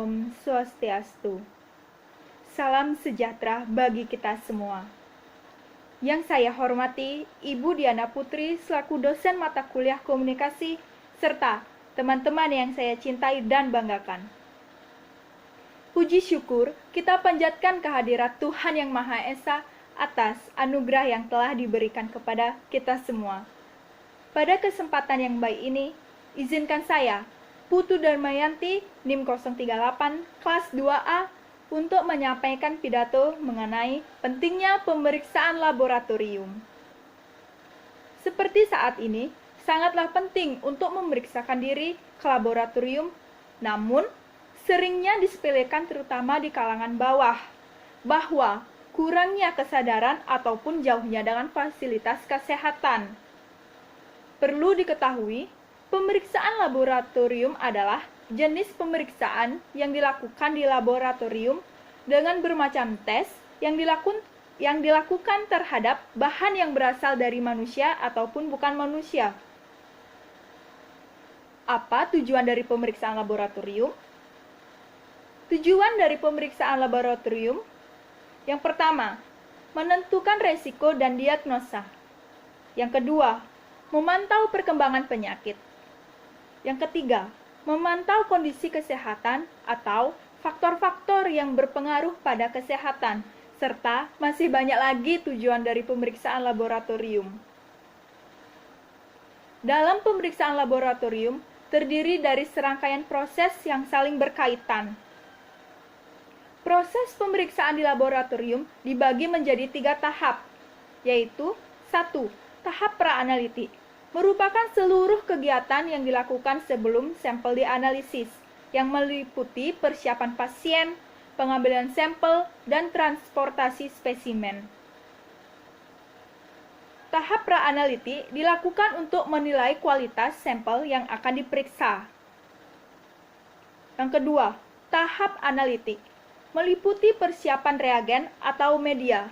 Om Swastiastu. Salam sejahtera bagi kita semua. Yang saya hormati Ibu Diana Putri selaku dosen mata kuliah komunikasi, serta teman-teman yang saya cintai dan banggakan. Puji syukur kita panjatkan kehadirat Tuhan Yang Maha Esa atas anugerah yang telah diberikan kepada kita semua. Pada kesempatan yang baik ini, izinkan saya, Putu Darmayanti, NIM 038, kelas 2A, untuk menyampaikan pidato mengenai pentingnya pemeriksaan laboratorium. Seperti saat ini, sangatlah penting untuk memeriksakan diri ke laboratorium, namun seringnya disepelekan terutama di kalangan bawah, bahwa kurangnya kesadaran ataupun jauhnya dengan fasilitas kesehatan. Perlu diketahui, pemeriksaan laboratorium adalah jenis pemeriksaan yang dilakukan di laboratorium dengan bermacam tes yang dilakukan terhadap bahan yang berasal dari manusia ataupun bukan manusia. Apa tujuan dari pemeriksaan laboratorium? Tujuan dari pemeriksaan laboratorium yang pertama, menentukan resiko dan diagnosa. Yang kedua, memantau perkembangan penyakit. Yang ketiga, memantau kondisi kesehatan atau faktor-faktor yang berpengaruh pada kesehatan, serta masih banyak lagi tujuan dari pemeriksaan laboratorium. Dalam pemeriksaan laboratorium, terdiri dari serangkaian proses yang saling berkaitan. Proses pemeriksaan di laboratorium dibagi menjadi 3 tahap, yaitu 1. Tahap pra-analitik, merupakan seluruh kegiatan yang dilakukan sebelum sampel dianalisis, yang meliputi persiapan pasien, pengambilan sampel, dan transportasi spesimen. Tahap pra-analitik dilakukan untuk menilai kualitas sampel yang akan diperiksa. Yang kedua, tahap analitik, meliputi persiapan reagen atau media.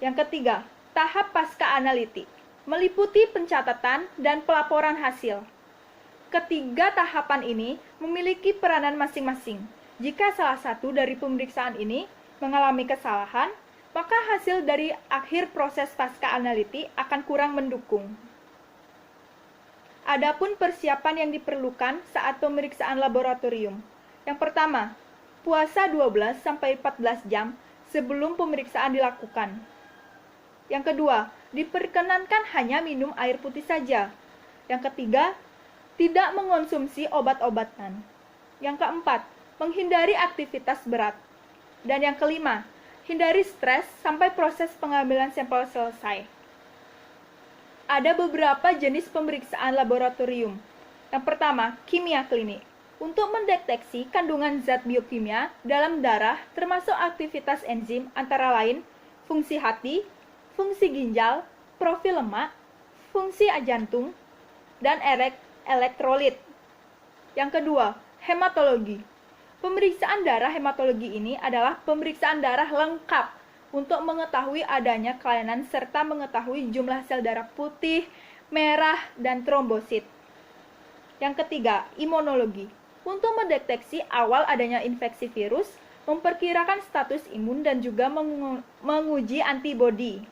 Yang ketiga, tahap pasca-analitik, meliputi pencatatan dan pelaporan hasil. Ketiga tahapan ini memiliki peranan masing-masing. Jika salah satu dari pemeriksaan ini mengalami kesalahan, maka hasil dari akhir proses pasca-analitik akan kurang mendukung. Adapun persiapan yang diperlukan saat pemeriksaan laboratorium. Yang pertama, puasa 12-14 jam sebelum pemeriksaan dilakukan. Yang kedua, diperkenankan hanya minum air putih saja. Yang ketiga, tidak mengonsumsi obat-obatan. Yang keempat, menghindari aktivitas berat. Dan yang kelima, hindari stres sampai proses pengambilan sampel selesai. Ada beberapa jenis pemeriksaan laboratorium. Yang pertama, kimia klinik. Untuk mendeteksi kandungan zat biokimia dalam darah termasuk aktivitas enzim antara lain fungsi hati, fungsi ginjal, profil lemak, fungsi jantung, dan elektrolit. Yang kedua, hematologi. Pemeriksaan darah hematologi ini adalah pemeriksaan darah lengkap untuk mengetahui adanya kelainan serta mengetahui jumlah sel darah putih, merah, dan trombosit. Yang ketiga, imunologi. Untuk mendeteksi awal adanya infeksi virus, memperkirakan status imun dan juga menguji antibodi.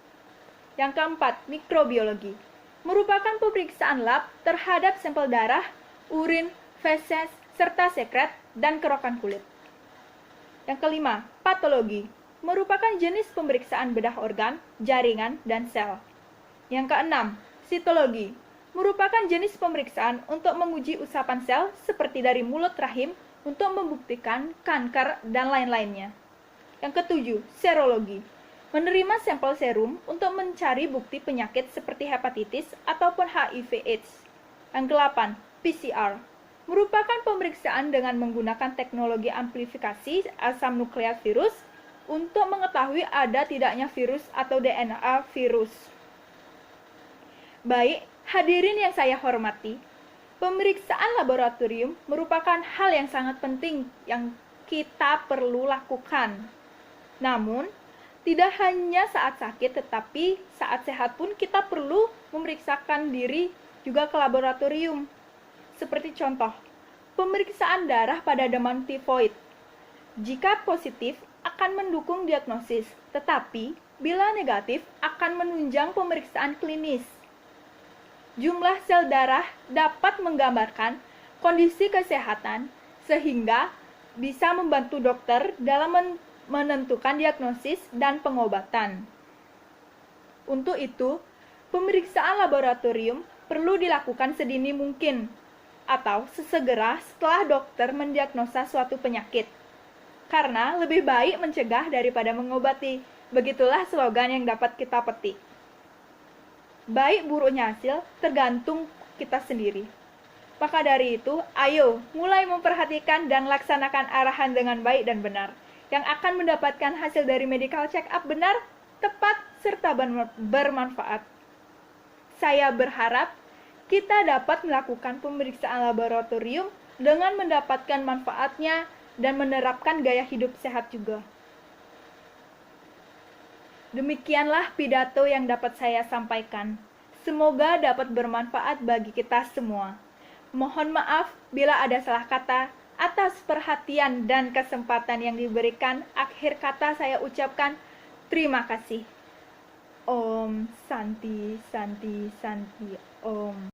Yang keempat, mikrobiologi. Merupakan pemeriksaan lab terhadap sampel darah, urin, feses, serta sekret, dan kerokan kulit. Yang kelima, patologi. Merupakan jenis pemeriksaan bedah organ, jaringan, dan sel. Yang keenam, sitologi. Merupakan jenis pemeriksaan untuk menguji usapan sel seperti dari mulut rahim untuk membuktikan kanker dan lain-lainnya. Yang ketujuh, serologi. Menerima sampel serum untuk mencari bukti penyakit seperti hepatitis ataupun HIV/AIDS. Yang ke-8, PCR. Merupakan pemeriksaan dengan menggunakan teknologi amplifikasi asam nukleat virus untuk mengetahui ada tidaknya virus atau DNA virus. Baik, hadirin yang saya hormati, pemeriksaan laboratorium merupakan hal yang sangat penting yang kita perlu lakukan. Namun, tidak hanya saat sakit, tetapi saat sehat pun kita perlu memeriksakan diri juga ke laboratorium. Seperti contoh, Pemeriksaan darah pada demam tifoid. Jika positif, akan mendukung diagnosis, tetapi bila negatif akan menunjang pemeriksaan klinis. Jumlah sel darah dapat menggambarkan kondisi kesehatan sehingga bisa membantu dokter dalam menentukan diagnosis dan pengobatan. Untuk itu, pemeriksaan laboratorium perlu dilakukan sedini mungkin atau sesegera setelah dokter mendiagnosa suatu penyakit. Karena lebih baik mencegah daripada mengobati. Begitulah slogan yang dapat kita petik. Baik buruknya hasil tergantung kita sendiri. Maka dari itu, ayo mulai memperhatikan dan laksanakan arahan dengan baik dan benar, yang akan mendapatkan hasil dari medical check-up benar, tepat, serta bermanfaat. Saya berharap kita dapat melakukan pemeriksaan laboratorium dengan mendapatkan manfaatnya dan menerapkan gaya hidup sehat juga. Demikianlah pidato yang dapat saya sampaikan. Semoga dapat bermanfaat bagi kita semua. Mohon maaf bila ada salah kata. Atas perhatian dan kesempatan yang diberikan, akhir kata saya ucapkan terima kasih. Om Santi Santi Santi Om.